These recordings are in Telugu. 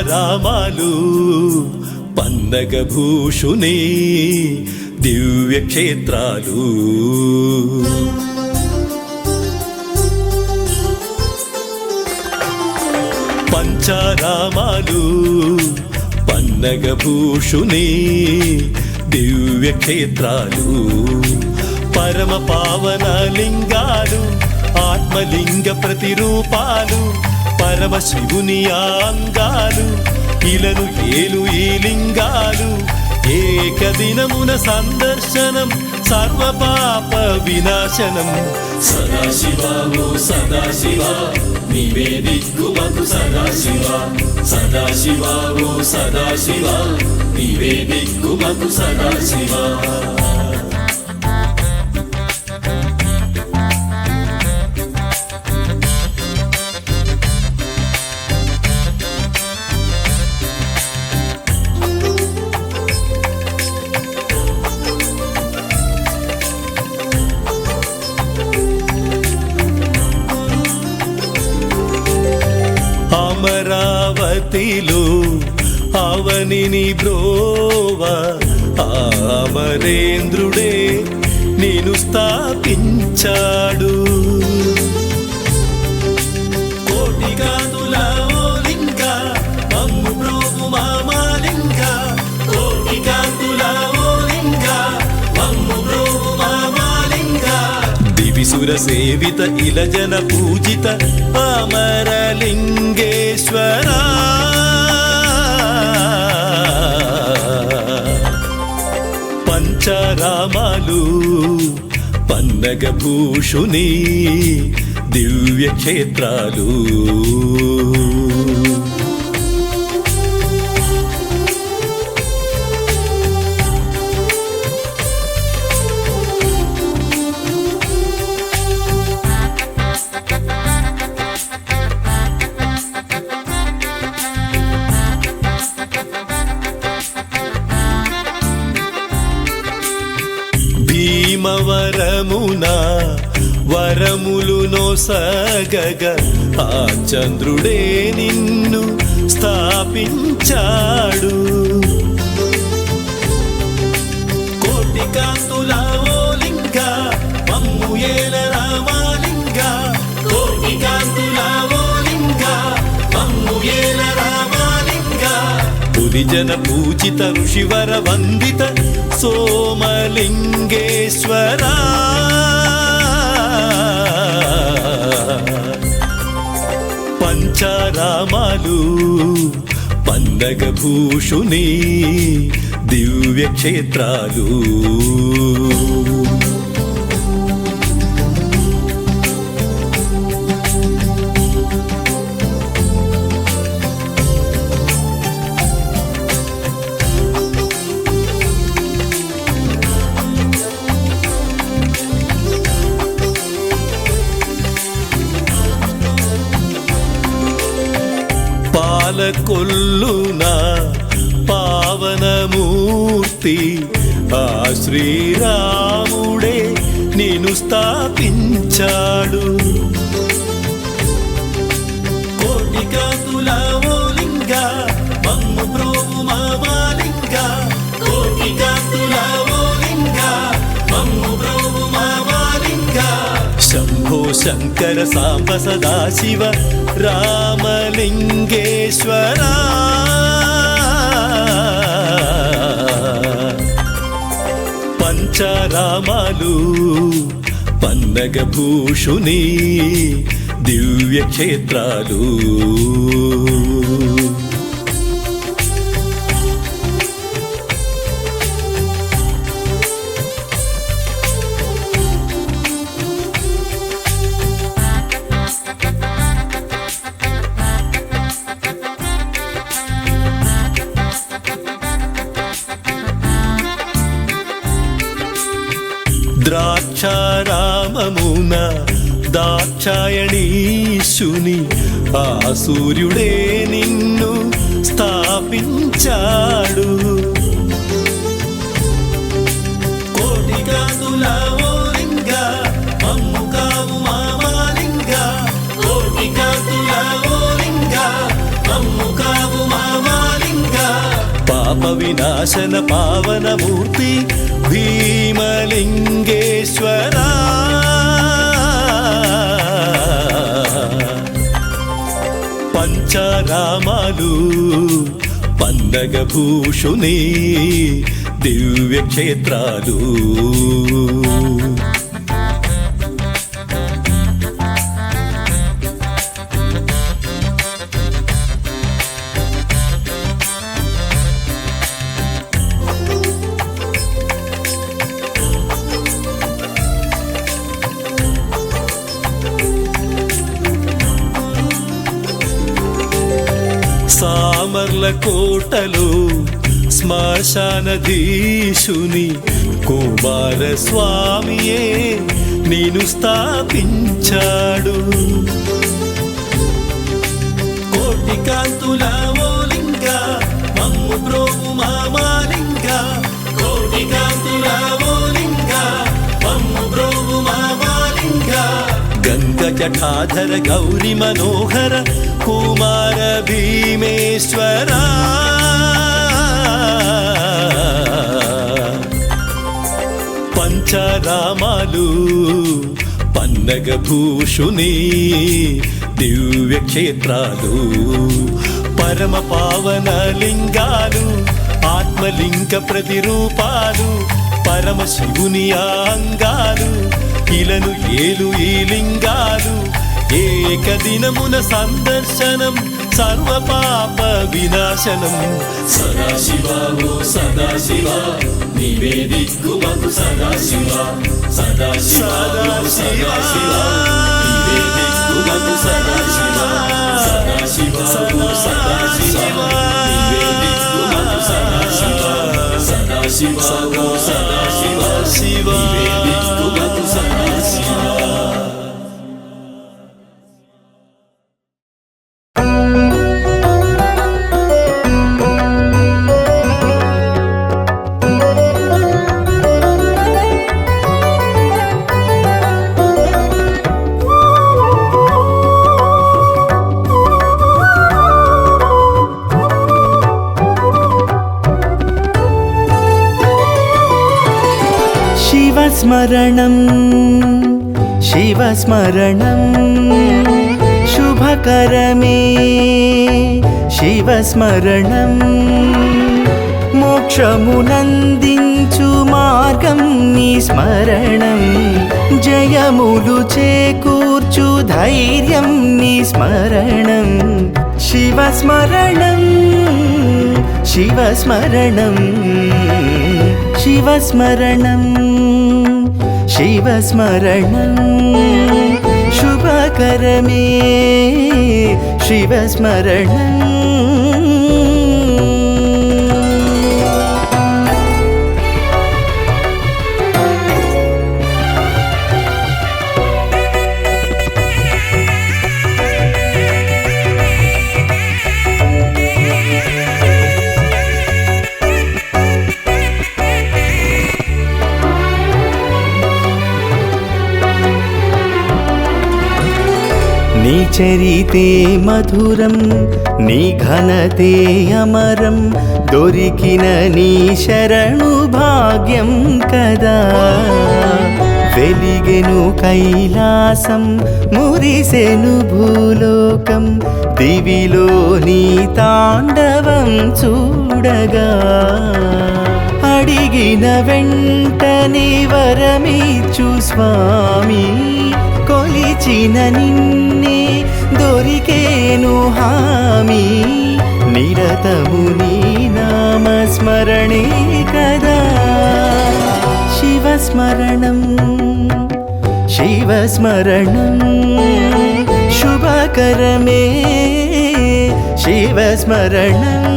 పంచారామాలు పన్నగభూషుని దివ్యక్షేత్రాలు. పంచారామాలు పన్నగభూషుని దివ్యక్షేత్రాలు. పరమ పావన లింగాలు ఆత్మలింగ ప్రతిరూపాలు. పరమ శివుని అంగాలు ఇలను ఏలు ఈ లింగాలు. ఏకదినమున సందర్శనం సర్వపాప వినాశనం. సదాశివ ఓ సదాశివ నీవే దిక్కుమకు సదాశివ. సదాశివ ఓ సదాశివ నీవే దిక్కుమకు సదాశివ. అమరావతిలో అవనిని బ్రోవ అమరేంద్రుడే నేను స్థాపించాడు. కోటి కాంతుల ఓ లింగ మమ్ము బ్రోవు మామాలింగ. కోటి కాంతుల ఓ లింగ మమ్ము బ్రోవు మామాలింగ. దివిసుర సేవిత ఇలజన పూజిత అమరలింగేశ్వరా. పంచారామాలు పన్నగభూషుని దివ్యక్షేత్రాలు. భీమవరమున వరములు నొసగగ ఆ చంద్రుడే నిన్ను స్థాపించాడు. కోటి కాంతుల ఓ లింగ మమ్ము ఏల రామాలింగ. కోటి కాంతుల ఓ లింగ మమ్ము ఏల రామాలింగ. పురిజన పూజిత ఋషివర వందిత సోమలింగేశ్వరా. పంచారామాలు పన్నగభూషుని దివ్యక్షేత్రాలు. పాలకొల్లున పావనమూర్తి ఆ శ్రీరాముడే నిన్ను స్థాపించాడు. కోటి కాంతుల ఓ లింగ మమ్ము బ్రోవు మామాలింగ. కోటి కాంతుల ఓ లింగ మమ్ము బ్రోవు మామాలింగ. శంభో శంకర సాంబ సదాశివ రామలింగేశ్వరా. పంచారామాలు పన్నగభూషుని దివ్యక్షేత్రాలు. ద్రాక్షారామమున దాక్షాయణీశుని ఆ సూర్యుడే నిన్ను స్థాపించాడు. కోటి కాంతుల ఓ లింగ మమ్ము కావు మామాలింగ. కోటి కాంతుల ఓ లింగ మమ్ము కావు మామ పాప వినాశన పావనమూర్తి భీమలింగేశ్వరా పంచారామాలు పండగ భూషుని దివ్యక్షేత్రాలు సామర్ల కోటలో శ్మశానధీశుని కుమారస్వామియే నేను స్థాపించాడు కోటి కాంతుల ఓ లింగ మమ్ము బ్రోవు మామాలింగ కోటి కాంతుల ఓ లింగ మమ్ము బ్రోవు మామాలింగ గంగ జఠాధర గౌరి మనోహర కుమార భీమేశ్వరా పంచారామాలు పన్నగ భూషుని దివ్యక్షేత్రాలు పరమ పావన లింగాలు ఆత్మలింగ ప్రతిరూపాలు పరమ శివుని అంగాలు ఇలను ఏలు ఈ లింగాలు ఏకదినమున సందర్శనం సర్వ పాప వినాశనం సదాశివ ఓ సదాశివ నీవే దిక్కు మాకు సదాశివ సదాశివ ఓ సదాశివ నీవే దిక్కు మాకు సదాశివ సదాశివ ఓ సదాశివ నీవే దిక్కు మాకు సదాశివ సదాశివ ఓ సదాశివ నీవే దిక్కు మాకు సదాశివ స్మరణం శివస్మరణం శుభకరమే శివస్మరణం మోక్షమునందించు మార్గం నీ స్మరణం జయములు చేకూర్చు ధైర్యం నీ స్మరణం శివస్మరణం శివస్మరణం శివస్మరణం శివస్మరణం శుభకరమే శివస్మరణం నీ చరితే మధురం నీ ఘనతే అమరం దొరికిన నీ శరణు భాగ్యం కదా వెలిగెను కైలాసం మురిసెను భూలోకం దివిలో నీ తాండవం చూడగా అడిగిన వెంటనే వరమిచ్చు స్వామి కొలిచిన నిన్నే దొరికేను హామీ నిరతము నీ నామస్మరణే కదా శివస్మరణం శివస్మరణం శుభకరమే శివస్మరణం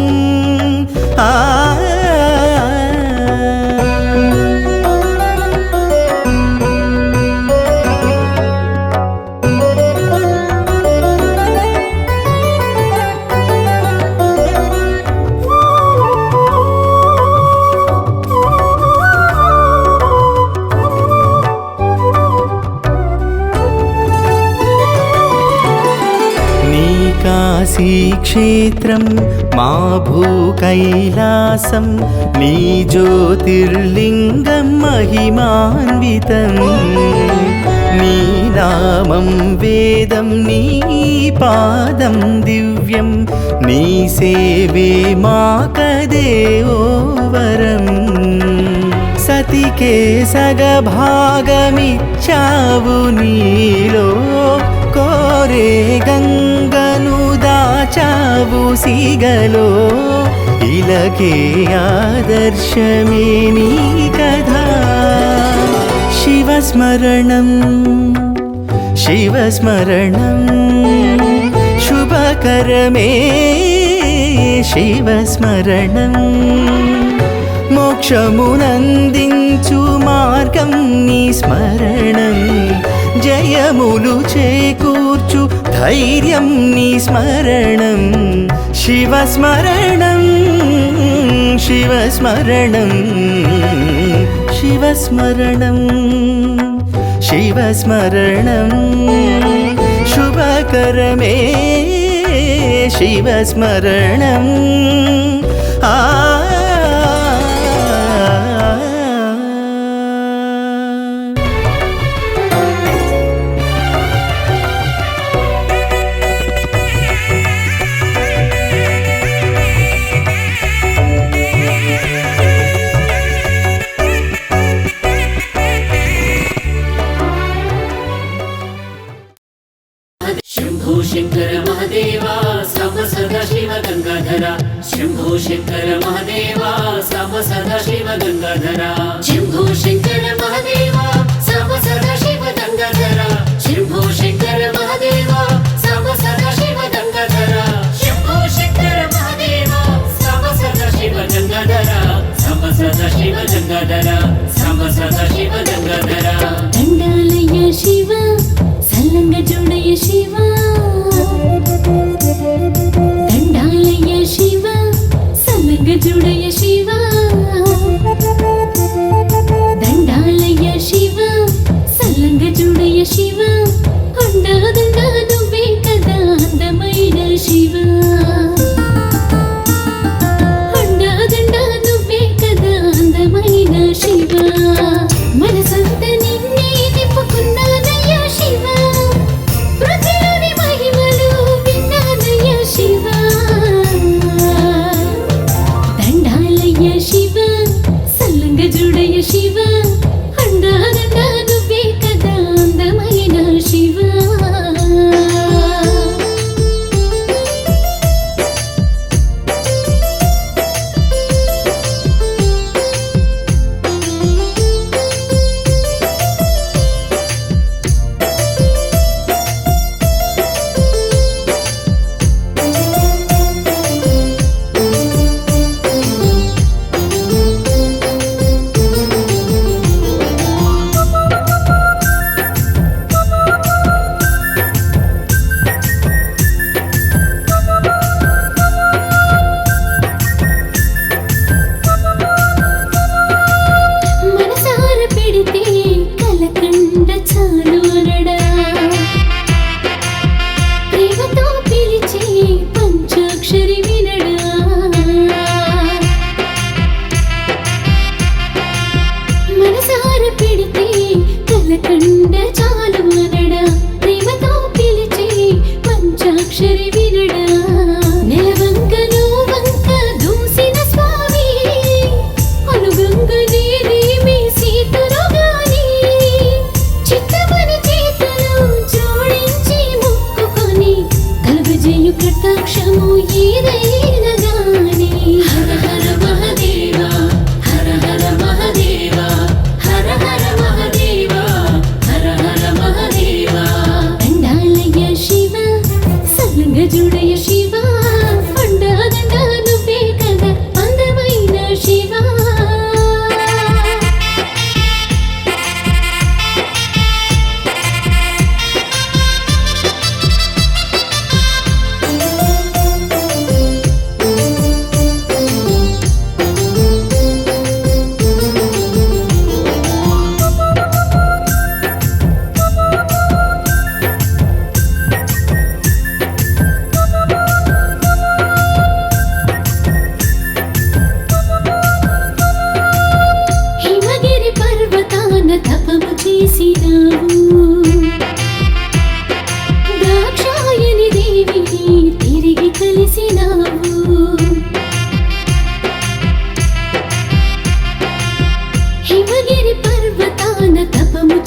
కాశీక్షేత్రం మా భూకైలాసం నీ జ్యోతిర్లింగం మహిమాన్వితం నీ నామం వేదం నీ పాదం దివ్యం నీ సేవే మాకదేవో వరం సతికే సగభాగమిచ్చావు నీలో కోరే గంగను దాచావు సిగలో ఇలకే ఆదర్శమే నీ కథా శివస్మరణం శివస్మరణం శుభకరమే శివస్మరణం మోక్షమునందించు మార్గం నీ స్మరణం జయములు చేకూర్చు ధైర్యం నీ స్మరణం శివస్మరణం శివస్మరణం శివస్మరణం శివస్మరణం శుభకరమే శివస్మరణం ఆ शंभो शंकर महादेवा साम सदा शिव गंगाधरा शंभो शंकर महादेवा साम सदा शिव गंगाधरा शंभो शंकर महादेवा साम सदा शिव गंगाधरा शंभो शंकर महादेवा साम सदा शिव गंगाधरा शंभो शंकर महादेवा साम सदा शिव गंगाधरा साम सदा शिव गंगाधरा साम सदा शिव गंगाधरा దండాలయ శివ సల్లంగ జోడయ శివ దండాలయ శివ సల్లంగ జోడయ శివ దండాలయ శివ సల్లంగ జోడయ శివ అండాదండ నువ్వే కదా అందమైన శివ అండాదండ నువ్వే కదా అందమైన శివ మనసంత నిన్నే నింపుకున్నానయ్యా శివ పృథ్వీలోని మహిమలు విన్నానయ్యా శివ దండాలయ్య శివ సల్లంగ జోడయ్య శివ అండాదండ నువ్వే కదా అందమైన శివ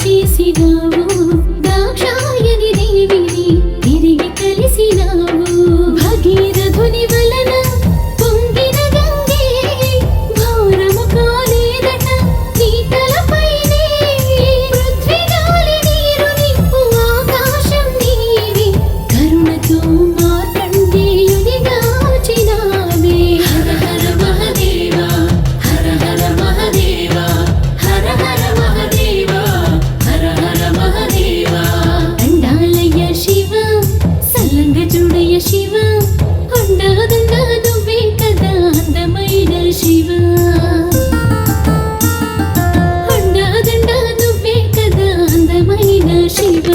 చేసినావు దాక్షాయని దేవిని తిరిగి కలిసినావు భగీరథుని వలన పొంగిన గంగే భారము కాలేదట నీ తలపైనే పృథ్వీ గాలి నీరు నిప్పు ఆకాశం నీవే కరుణతో మార్కండేయుని గాచినావే హర హర మహదేవ హర హర మహదేవ హర హర మహదేవ హర హర మహదేవ దండాలయ్య శివ సల్లంగ చూడయ్య శివ అండాదండ నువ్వే కదా అందమైన శివ అండాదండ నువ్వే కదా అందమైన శివ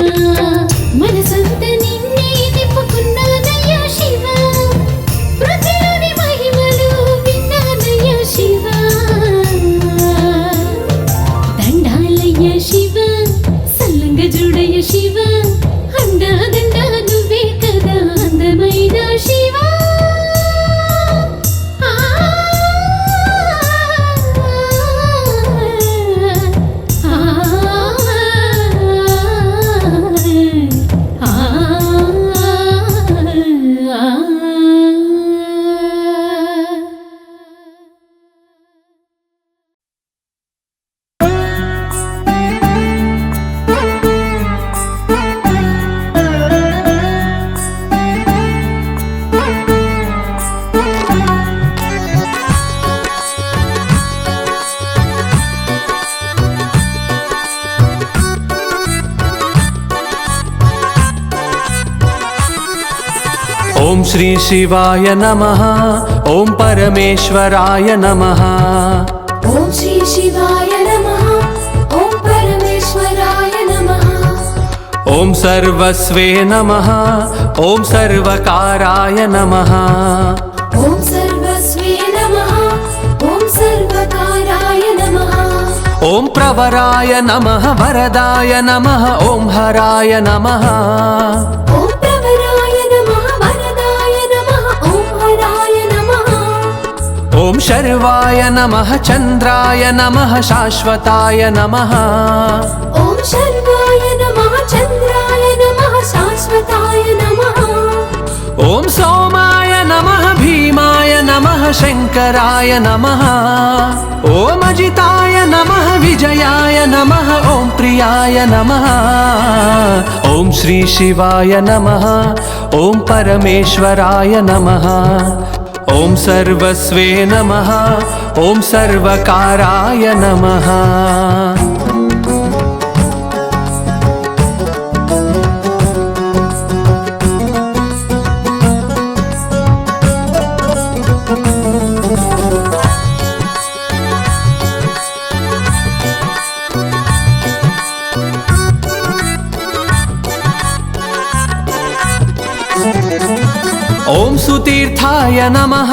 మనసంత నిన్నే నింపుకున్నానయ్య శివ పృథ్వీలోని మహిమలు విన్నానయ్య శివ దండాలయ్య శివ సల్లంగ చూడయ్య శివ అండాదండ నువ్వే కదా అందమైన శివ ఓం శ్రీ శివాయ నమః ఓం పరమేశ్వరాయ నమః ఓం శ్రీ శివాయ నమః ఓం పరమేశ్వరాయ నమః ఓం సర్వస్వే నమః ఓం సర్వకారాయ నమః ఓం సర్వస్వే నమః ఓం సర్వకారాయ నమః ఓం ప్రవరాయ నమః వరదాయ నమః ఓం హరాయ నమః ఓం ప్రవరాయ నమః వరదాయ నమః ఓం హరాయ నమః ఓం శర్వాయ నమః చంద్రాయ నమః శాశ్వతాయ నమః ఓం శర్వాయ నమః చంద్రాయ నమః శాశ్వతాయ నమః ఓం సోమాయ నమః భీమాయ నమః శంకరాయ నమః ఓం అజితాయ నమః విజయాయ నమః ఓం ప్రియాయ నమః ఓం శ్రీ శివాయ నమః ఓం పరమేశ్వరాయ నమః ఓం సర్వస్వే నమః ఓం సర్వకారాయ నమః ఓం సుతీర్థాయ నమః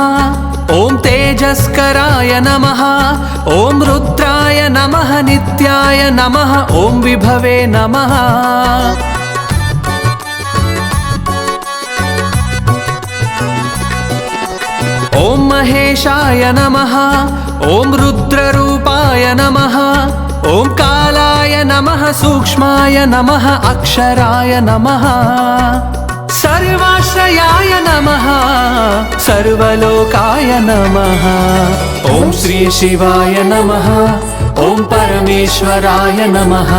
ఓం తేజస్కరాయ నమః ఓం రుద్రాయ నమః నిత్యాయ నమః ఓం విభవే నమః ఓం మహేశాయ నమః ఓం రుద్రరూపాయ నమః ఓం కాలాయ నమః సూక్ష్మాయ నమః అక్షరాయ నమః సర్వాశ్రయాయ నమః సర్వలోకాయ నమః ఓం శ్రీ శివాయ నమః ఓం పరమేశ్వరాయ నమః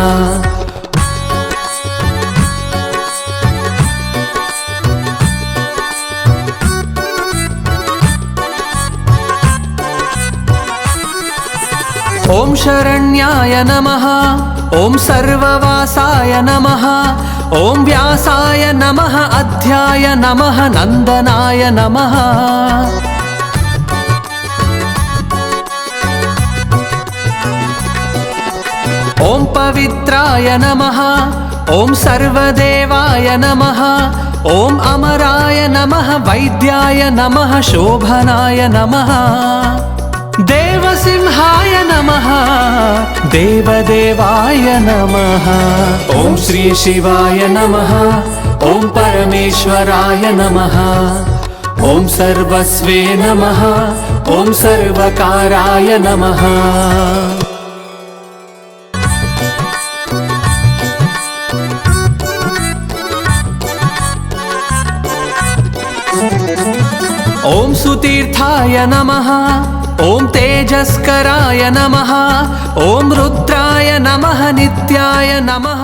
ఓం శరణ్యాయ నమః ఓం సర్వవాసాయ నమః ఓం వ్యాసాయ నమః అధ్యాయ నమః నందనాయ నమః ఓం పవిత్రాయ నమః ఓం సర్వదేవాయ నమః ఓం అమరాయ నమః వైద్యాయ నమః శోభనాయ నమః దేవసింహాయ నమః దేవదేవాయ నమః ఓం శ్రీ శివాయ నమః ఓం పరమేశ్వరాయ నమః ఓం సర్వస్వే నమః ఓం సర్వకారాయ నమః सुतीर्थाय नमः ॐ तेजस्कराय नमः ॐ रुद्राय नमः नित्याय नमः।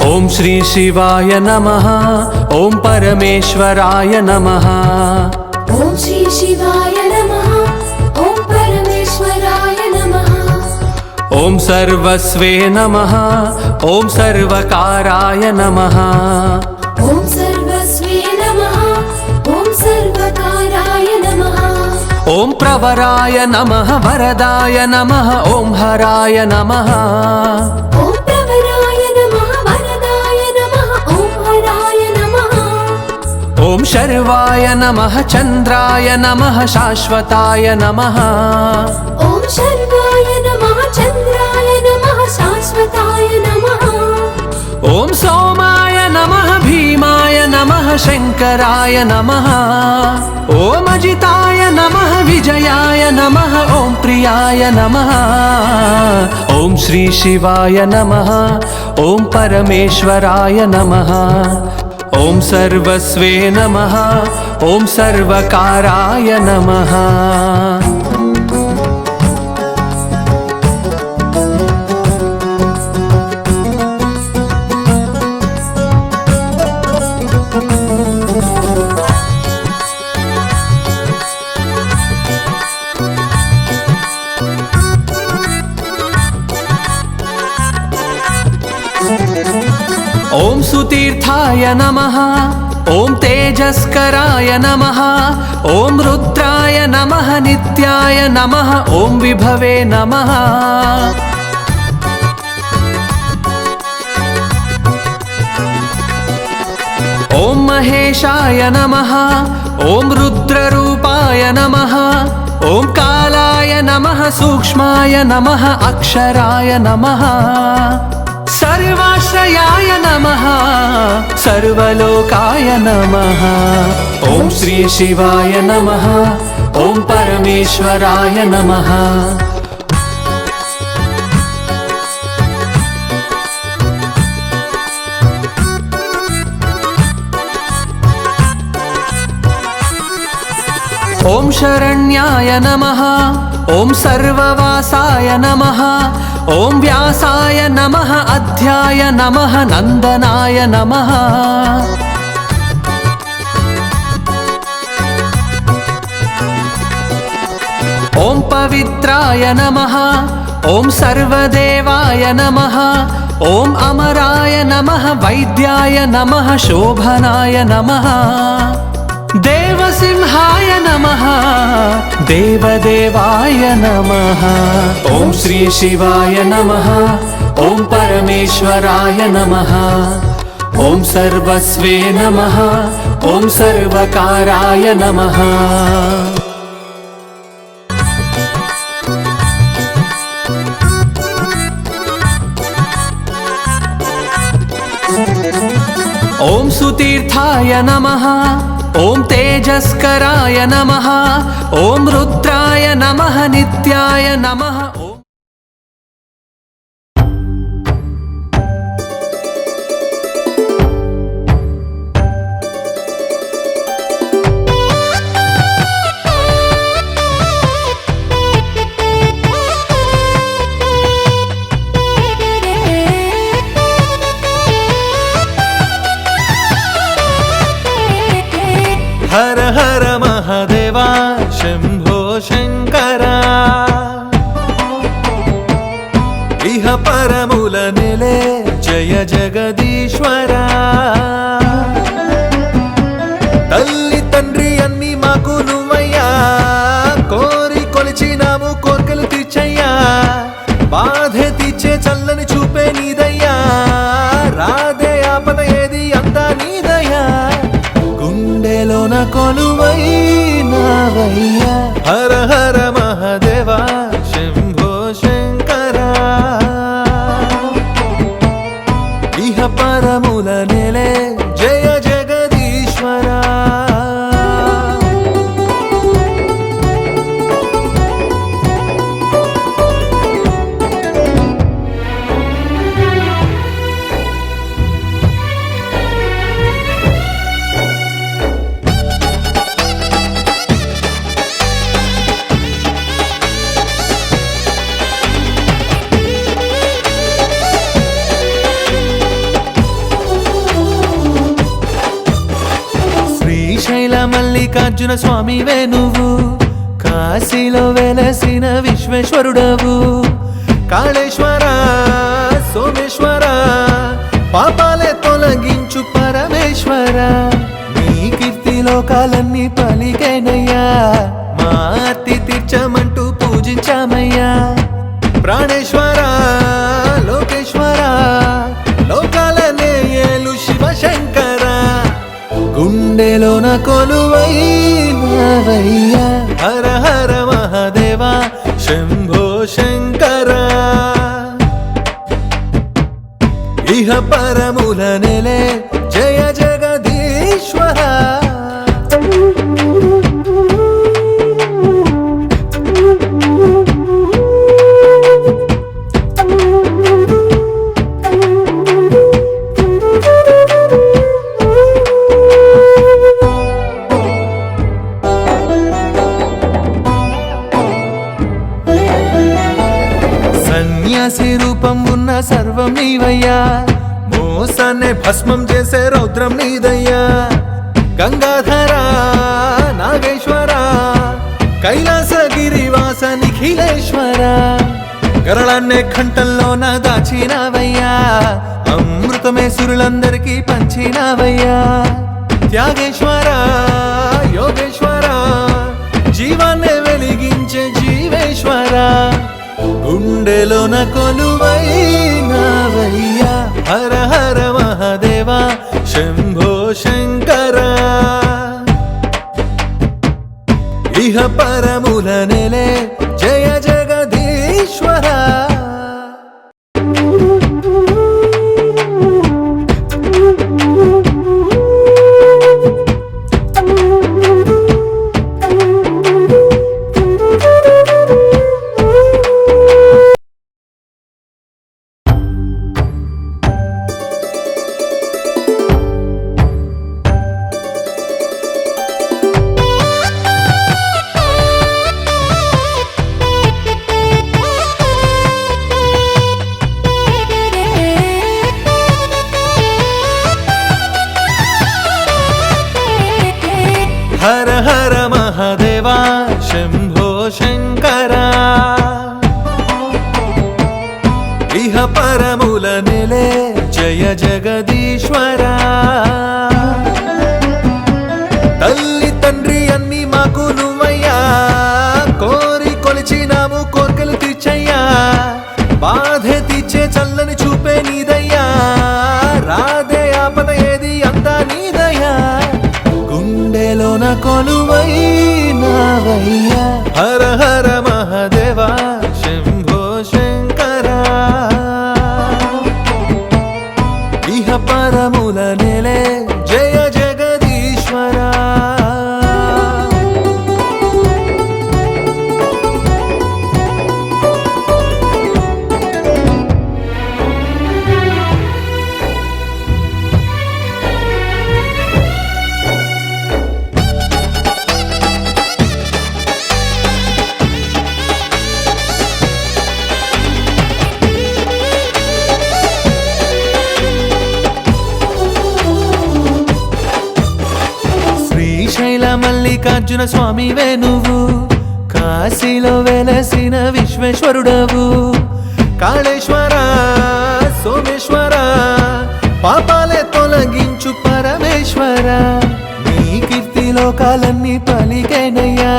ॐ श्री शिवाय नमः ॐ परमेश्वराय नमः ॐ श्री शिवाय नमः ॐ परमेश्वराय नमः ॐ सर्वस्वे नमः ॐ सर्वकाराय नमः ॐ सर्वस्वे नमः ॐ सर्वकाराय नमः ॐ प्रवराय नमः वरदाय नमः ॐ हराय नमः ॐ प्रवराय नमः वरदाय नमः ॐ हराय नमः ॐ शर्वाय नमः चन्द्राय नमः शाश्वताय नमः ॐ शर्वाय नमः चन्द्राय नमः शाश्वताय नमः ॐ सोमाय नमः भीमाय नमः शङ्कराय नमः ॐ अजिताय नमः विजयाय नमः ॐ प्रियाय नमः ॐ श्री शिवाय नमः ॐ परमेश्वराय नमः ॐ सर्वस्वे नमः ॐ सर्वकाराय नमः। ॐ सुतीर्थाय नमः ॐ तेजस्कराय नमः ॐ रुद्राय नमः नित्याय नमः ॐ विभवे नमः ॐ महेशाय नमः ॐ रुद्ररूपाय नमः ॐ कालाय नमः सूक्ष्माय नमः अक्षराय नमः सर्वाश्रयाय नमः सर्वलोकाय नमः ॐ श्री शिवाय नमः ॐ परमेश्वराय नमः ॐ शरण्याय नमः ॐ सर्ववासाय नमः ॐ व्यासाय नमः अध्याय नमः नन्दनाय नमः ॐ पवित्राय नमः ॐ सर्वदेवाय नमः ॐ अमराय नमः वैद्याय नमः शोभनाय नमः देवसिंहाय नमः देवदेवाय नमः ॐ श्री शिवाय नमः ॐ परमेश्वराय नमः ॐ सर्वस्वे नमः ॐ सर्वकाराय नमः। ॐ सुतीर्थाय नमः ॐ तेजस्कराय नमः ॐ रुद्राय नमः नित्याय नमः। हर हर महादेवा शंभो शंकरा इह परमुल नेले जय जगदीश्वरा तल्ली तंड्री अन्नी माकु नुव्वय्या कोरी कोलिचिनामु कोर्केलु तीर्चय्या बाधे तीर्चे चल्లని చూపే నీదయ్యా రాధే ఆపద ఏది అంతా నీదయ్యా గుండెలోన కొలువైనవయ్యా హర హర మహాదేవా శంభో శంకరా ఇహ పరముల నెలే జయ జగదీశ్వరా. శ్రీశైల మల్లికార్జున స్వామివే నువ్వు, కాశీలో వెలసిన విశ్వేశ్వరుడవు. కాళేశ్వర సోమేశ్వర పాపాలే తొలగించు పరమేశ్వర. నీ కీర్తి లోకాలన్నీ పలికేనయ్యా, మా ఆర్తి తీర్చమంటూ పూజించామయ్యా. ప్రాణేశ్వర లోకేశ్వర లోకాలనే ఏలు శివశంకర. గుండెలోన కొలువైనవయ్యా, హర హర మహాదేవ శంభో శంకర. ఇహ పరముల నెలే జయ జగదీశ్వర. సన్యాసి రూపం ఉన్న సర్వం నీవయ్యా, మోసాన్నే భస్మం చేసే రౌద్రం నీదయ్యా. గంగాధర నాగేశ్వర కైలాసగిరివాస నిఖిలేశ్వర. గరళాన్నే కంఠంలోన దాచినావయ్యా, అమృతమే సురులందరికీ పంచినావయ్యా. త్యాగేశ్వర యోగేశ్వర జీవాన్నే వెలిగించే జీవేశ్వర. గుండెలోన కొలువైనవయ్యా, హర హర మహాదేవ శంభో శంకర. ఇహ పరముల నెలే జయ జగదీశ్వర. హర హర మహాదేవ శంభో శంకర. ఇహ పరముల నెలే జయ జగదీశ్వర. తల్లి తండ్రి అన్ని మాకు నువ్వయ్యా, కోరి కొలిచినాము కోర్కెలు తీర్చయ్యా. బాధే తీర్చే చల్లని చూపే నీదయ్యా, రాధే ఆపద ఏది అంతా నీదయ్యా. గుండెలోన కొలువైనవయ్యా, హర హర మహాదేవ శంభో శంకర. ఇహ పరముల నెలే జయ జగదీశ్వర. శ్రీశైల మల్లికార్జున స్వామివే నువ్వు, కాశీలో వెలసిన విశ్వేశ్వరుడవు. కాళేశ్వర సోమేశ్వర పాపాలే తొలగించు పరమేశ్వర. నీ కీర్తి లోకాలన్నీ పలికేనయ్యా,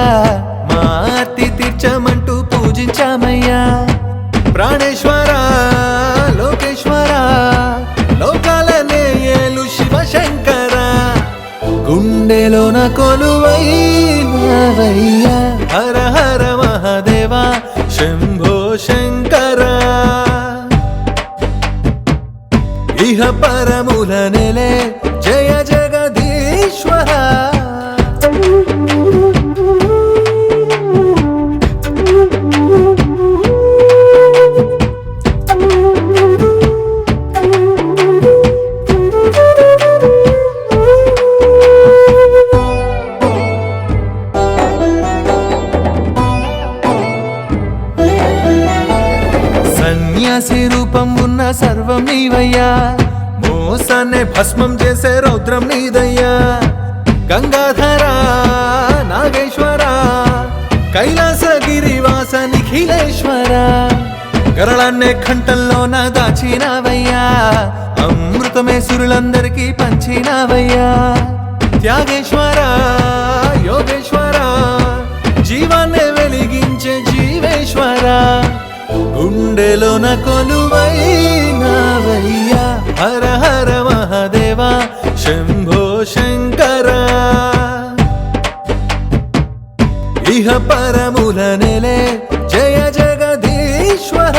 మా ఆర్తి తీర్చమంటూ పూజించామయ్యా. ప్రాణేశ్వర లోకేశ్వర లోకాలనే ఏలు శివశంకర. గుండెలోన కొలువైనవయ్యా, హర హర మహాదేవ శంభో శంకర. ఇహ పరముల నెలే జయ జగదీశ్వర సన్యాసి రూపం ఉన్న సర్వం నీవయ్యా మోసాన్నే భస్మం చేసే రౌద్రం నీదయ్యా గంగాధర నాగేశ్వర కైలాసగిరివాస నిఖిలేశ్వర గరళాన్నే కంఠంలోన దాచినావయ్యా అమృతమే సురులందరికీ పంచినావయ్యా త్యాగేశ్వర యోగేశ్వర జీవాన్నే వెలిగించే జీవేశ్వర గుండెలోన కొలువైనావయ్యా హర హర మహాదేవ శంభో శంకర ఇహ పరముల నెలే జయ జగదీశ్వర